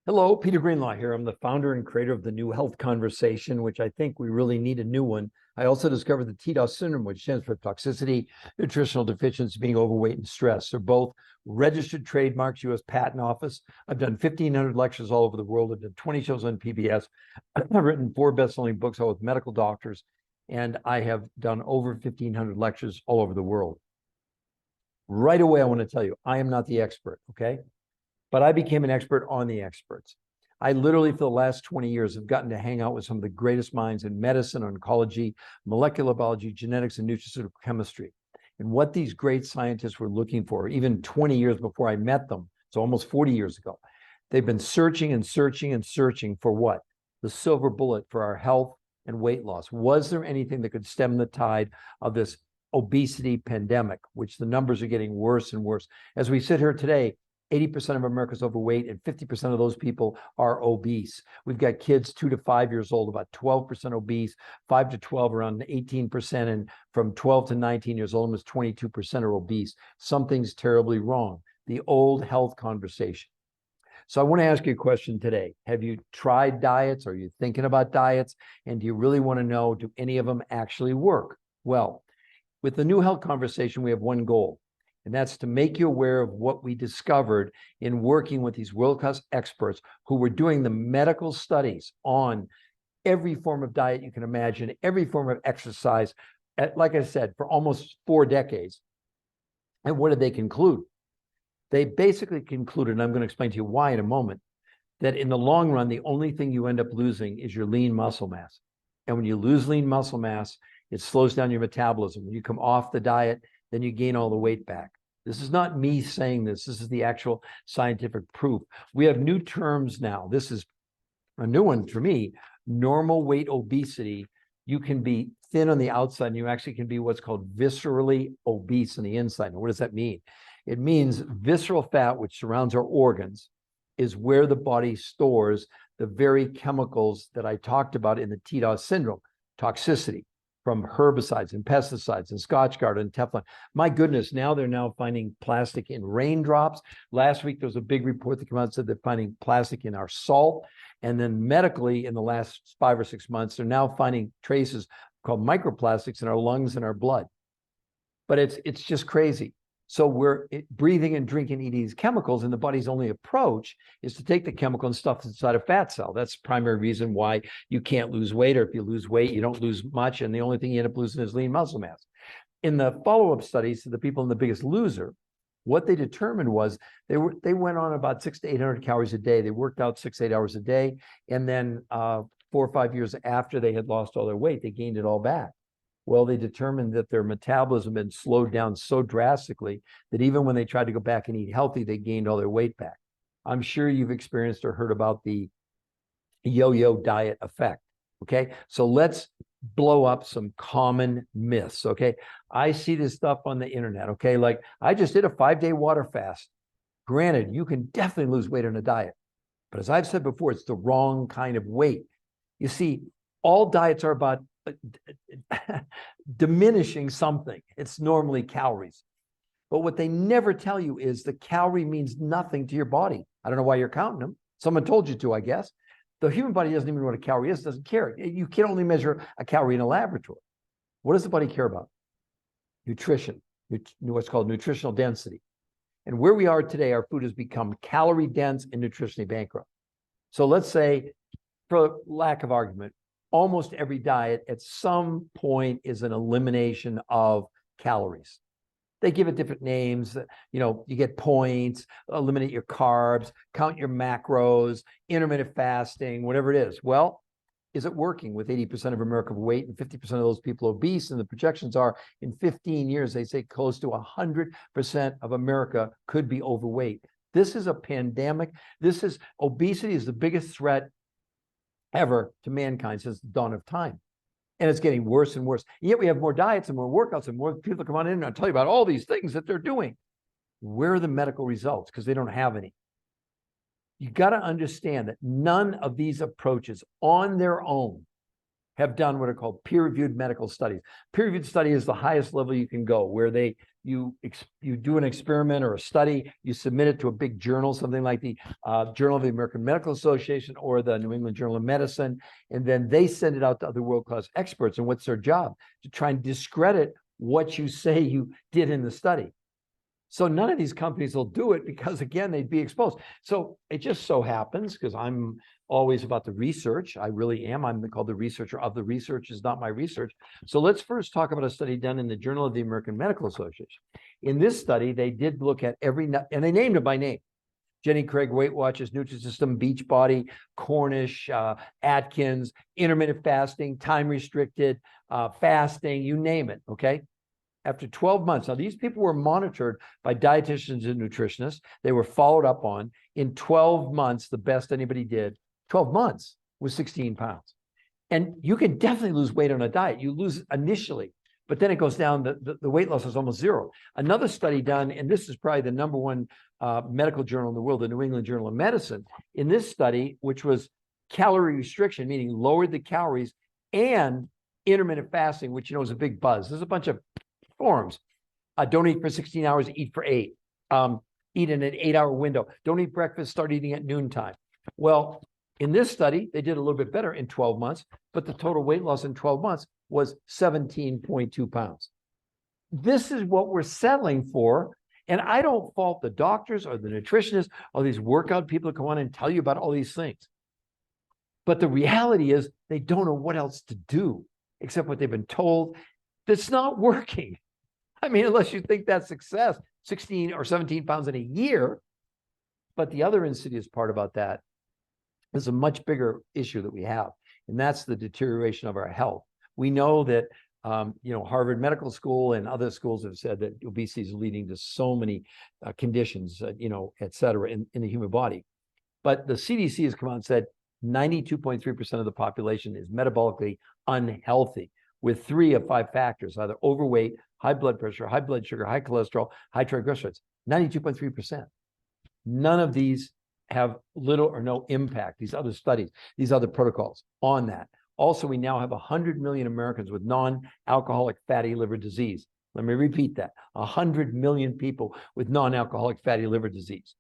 Hello, Peter Greenlaw here. I'm the founder and creator of the New Health Conversation, which I think we really need a new one. I also discovered the TDOS syndrome, which stands for toxicity, nutritional deficiency, being overweight, and stress. They're both registered trademarks, U.S. Patent Office. I've done 1,500 lectures all over the world. I've done 20 shows on PBS. I've written 4 best-selling books, all with medical doctors, and I have done over 1,500 lectures all over the world. Right away, I want to tell you, I am not the expert, okay? But I became an expert on the experts. I literally, for the last 20 years, have gotten to hang out with some of the greatest minds in medicine, oncology, molecular biology, genetics, and nutraceutical chemistry. And what these great scientists were looking for, even 20 years before I met them, so almost 40 years ago, they've been searching and searching and searching for what? The silver bullet for our health and weight loss. Was there anything that could stem the tide of this obesity pandemic, which the numbers are getting worse and worse? As we sit here today, 80% of America's overweight and 50% of those people are obese. We've got kids 2 to 5 years old, about 12% obese, 5 to 12 around 18%, and from 12 to 19 years old, almost 22% are obese. Something's terribly wrong. The old health conversation. So I want to ask you a question today. Have you tried diets? Are you thinking about diets? And do you really want to know, do any of them actually work? Well, with the New Health Conversation, we have one goal. And that's to make you aware of what we discovered in working with these world-class experts who were doing the medical studies on every form of diet you can imagine, every form of exercise, like I said, for almost 4 decades. And what did they conclude? They basically concluded, and I'm going to explain to you why in a moment, that in the long run, the only thing you end up losing is your lean muscle mass. And when you lose lean muscle mass, it slows down your metabolism. When you come off the diet, then you gain all the weight back. This is not me saying this. This is the actual scientific proof. We have new terms now. This is a new one for me. Normal weight obesity. You can be thin on the outside, and you actually can be what's called viscerally obese on the inside. Now, what does that mean? It means visceral fat, which surrounds our organs, is where the body stores the very chemicals that I talked about in the TDOS syndrome, toxicity from herbicides and pesticides and Scotchgard and Teflon. My goodness, now they're finding plastic in raindrops. Last week, there was a big report that came out and said they're finding plastic in our salt. And then medically, in the last 5 or 6 months, they're now finding traces called microplastics in our lungs and our blood. But it's just crazy. So we're breathing and drinking, eating these chemicals, and the body's only approach is to take the chemical and stuff inside a fat cell. That's the primary reason why you can't lose weight, or if you lose weight, you don't lose much, and the only thing you end up losing is lean muscle mass. In the follow-up studies to the people in The Biggest Loser, what they determined was they went on about 600 to 800 calories a day. They worked out 6 to 8 hours a day, and then 4 or 5 years after they had lost all their weight, they gained it all back. Well, they determined that their metabolism had slowed down so drastically that even when they tried to go back and eat healthy, they gained all their weight back. I'm sure you've experienced or heard about the yo-yo diet effect, okay? So let's blow up some common myths, okay? I see this stuff on the internet, okay? Like, I just did a 5-day water fast. Granted, you can definitely lose weight on a diet, but as I've said before, it's the wrong kind of weight. You see, all diets are about diminishing something. It's normally calories. But what they never tell you is the calorie means nothing to your body. I don't know why you're counting them. Someone told you to, I guess. The human body doesn't even know what a calorie is, doesn't care. You can only measure a calorie in a laboratory. What does the body care about? Nutrition, what's called nutritional density. And where we are today, our food has become calorie dense and nutritionally bankrupt. So let's say, for lack of argument, almost every diet at some point is an elimination of calories. They give it different names. You get points, eliminate your carbs, count your macros, intermittent fasting, whatever it is. Well, is it working with 80% of America overweight and 50% of those people obese? And the projections are in 15 years, they say close to 100% of America could be overweight. This is a pandemic. Obesity is the biggest threat ever to mankind since the dawn of time. And it's getting worse and worse. And yet we have more diets and more workouts and more people come on in and tell you about all these things that they're doing. Where are the medical results? Because they don't have any. You got to understand that none of these approaches on their own have done what are called peer-reviewed medical studies. Peer-reviewed study is the highest level you can go, where you do an experiment or a study, you submit it to a big journal, something like the Journal of the American Medical Association or the New England Journal of Medicine, and then they send it out to other world-class experts. And what's their job? To try and discredit what you say you did in the study. So none of these companies will do it because, again, they'd be exposed. So it just so happens, because I'm always about the research, I really am. I'm called the researcher of the research, is not my research. So let's first talk about a study done in the Journal of the American Medical Association. In this study, they did look at every, and they named it by name. Jenny Craig, Weight Watchers, Nutrisystem, Beachbody, Cornish, Atkins, intermittent fasting, time restricted, fasting, you name it, okay? After 12 months, now these people were monitored by dietitians and nutritionists. They were followed up on. In 12 months, the best anybody did, 12 months, was 16 pounds. And you can definitely lose weight on a diet. You lose initially, but then it goes down. The weight loss is almost zero. Another study done, and this is probably the #1 medical journal in the world, the New England Journal of Medicine. In this study, which was calorie restriction, meaning lowered the calories, and intermittent fasting, which is a big buzz. There's a bunch of forms. Don't eat for 16 hours, eat for 8. Eat in an 8-hour window. Don't eat breakfast, start eating at noontime. Well, in this study, they did a little bit better in 12 months, but the total weight loss in 12 months was 17.2 pounds. This is what we're settling for. And I don't fault the doctors or the nutritionists or these workout people that come on and tell you about all these things. But the reality is they don't know what else to do except what they've been told. That's not working. I mean, unless you think that's success, 16 or 17 pounds in a year. But the other insidious part about that is a much bigger issue that we have, and that's the deterioration of our health. We know that, Harvard Medical School and other schools have said that obesity is leading to so many conditions, et cetera, in the human body. But the CDC has come out and said 92.3% of the population is metabolically unhealthy, with 3 of 5 factors, either overweight, high blood pressure, high blood sugar, high cholesterol, high triglycerides, 92.3%. None of these have little or no impact, these other studies, these other protocols on that. Also, we now have 100 million Americans with non-alcoholic fatty liver disease. Let me repeat that. 100 million people with non-alcoholic fatty liver disease.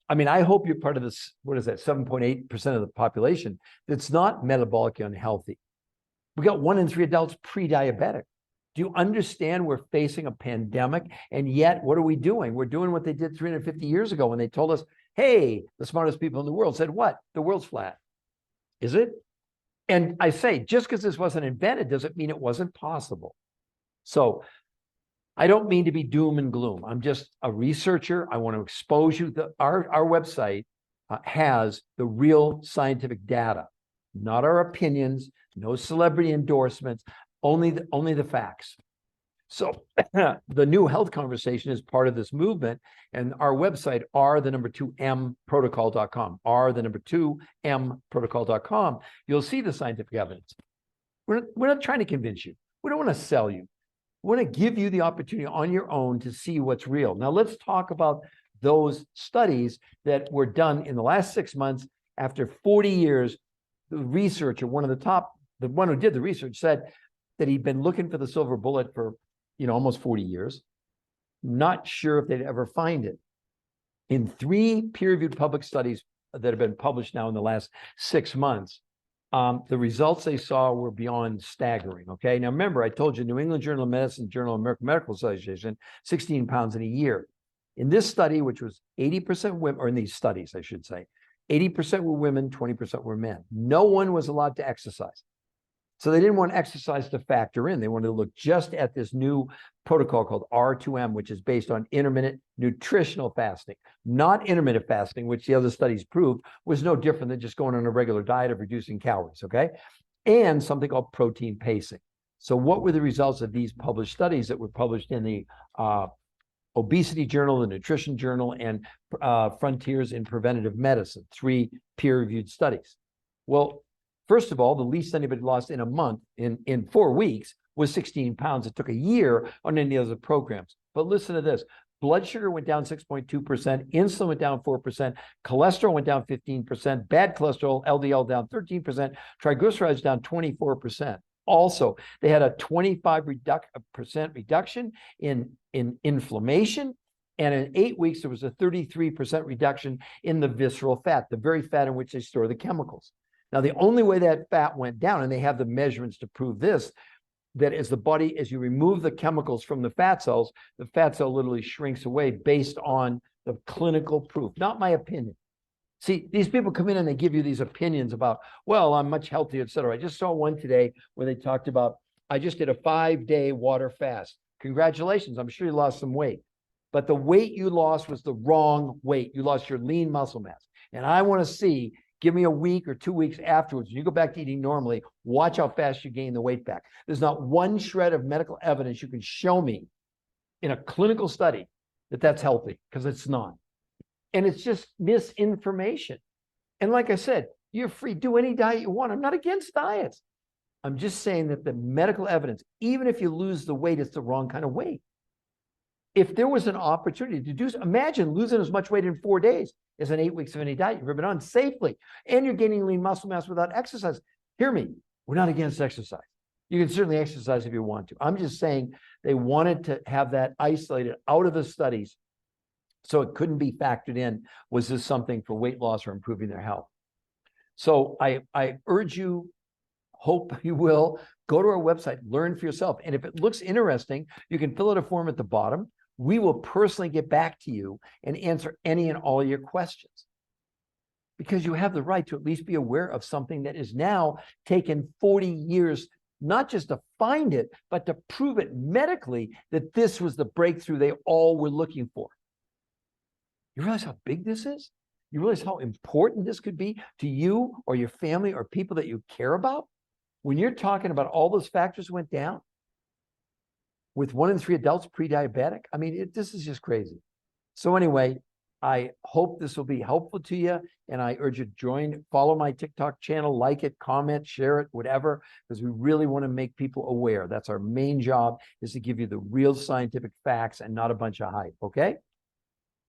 I mean, I hope you're part of this, 7.8% of the population that's not metabolically unhealthy. We got 1 in 3 adults pre-diabetic. Do you understand we're facing a pandemic? And yet, what are we doing? We're doing what they did 350 years ago when they told us, hey, the smartest people in the world said what? The world's flat. Is it? And I say, just because this wasn't invented doesn't mean it wasn't possible. So I don't mean to be doom and gloom. I'm just a researcher. I want to expose you. Our website has the real scientific data, not our opinions, no celebrity endorsements, only the facts. So the new health conversation is part of this movement, and our website, R2M Protocol.com, R2M Protocol.com. You'll see the scientific evidence. We're not trying to convince you. We don't want to sell you. We want to give you the opportunity on your own to see what's real. Now let's talk about those studies that were done in the last 6 months. After 40 years, the researcher, the one who did the research, said that he'd been looking for the silver bullet for almost 40 years, not sure if they'd ever find it. In 3 peer-reviewed public studies that have been published now in the last 6 months, the results they saw were beyond staggering, okay? Now, remember, I told you, New England Journal of Medicine, Journal of American Medical Association, 16 pounds in a year. In this study, which was 80% women, or in these studies, I should say, 80% were women, 20% were men. No one was allowed to exercise. So they didn't want exercise to factor in. They wanted to look just at this new protocol called R2M, which is based on intermittent nutritional fasting, not intermittent fasting, which the other studies proved was no different than just going on a regular diet of reducing calories, okay? And something called protein pacing. So what were the results of these published studies that were published in the Obesity Journal, the Nutrition Journal, and Frontiers in Preventative Medicine, 3 peer-reviewed studies? Well, first of all, the least anybody lost in a month, in 4 weeks, was 16 pounds. It took a year on any of the programs. But listen to this. blood sugar went down 6.2%, insulin went down 4%, cholesterol went down 15%, bad cholesterol, LDL down 13%, triglycerides down 24%. Also, they had a 25% reduction in inflammation, and in 8 weeks, there was a 33% reduction in the visceral fat, the very fat in which they store the chemicals. Now, the only way that fat went down, and they have the measurements to prove this, that as the body, as you remove the chemicals from the fat cells, the fat cell literally shrinks away based on the clinical proof, not my opinion. See, these people come in and they give you these opinions about, well, I'm much healthier, et cetera. I just saw one today where they talked about, I just did a 5-day water fast. Congratulations, I'm sure you lost some weight. But the weight you lost was the wrong weight. You lost your lean muscle mass. And I want to see, give me a week or 2 weeks afterwards, when you go back to eating normally, watch how fast you gain the weight back. There's not one shred of medical evidence you can show me in a clinical study that that's healthy, because it's not. And it's just misinformation. And like I said, you're free, do any diet you want. I'm not against diets. I'm just saying that the medical evidence, even if you lose the weight, it's the wrong kind of weight. If there was an opportunity to do, imagine losing as much weight in 4 days as in 8 weeks of any diet you've ever been on safely, and you're gaining lean muscle mass without exercise. Hear me, we're not against exercise. You can certainly exercise if you want to. I'm just saying they wanted to have that isolated out of the studies so it couldn't be factored in. Was this something for weight loss or improving their health? So I urge you, hope you will, go to our website, learn for yourself. And if it looks interesting, you can fill out a form at the bottom. We will personally get back to you and answer any and all your questions, because you have the right to at least be aware of something that is now taken 40 years, not just to find it, but to prove it medically that this was the breakthrough they all were looking for. You realize how big this is? You realize how important this could be to you or your family or people that you care about? When you're talking about all those factors went down, with 1 in 3 adults pre-diabetic, I mean, this is just crazy. So anyway, I hope this will be helpful to you, and I urge you to join, follow my TikTok channel, like it, comment, share it, whatever, because we really want to make people aware. That's our main job, is to give you the real scientific facts and not a bunch of hype, okay?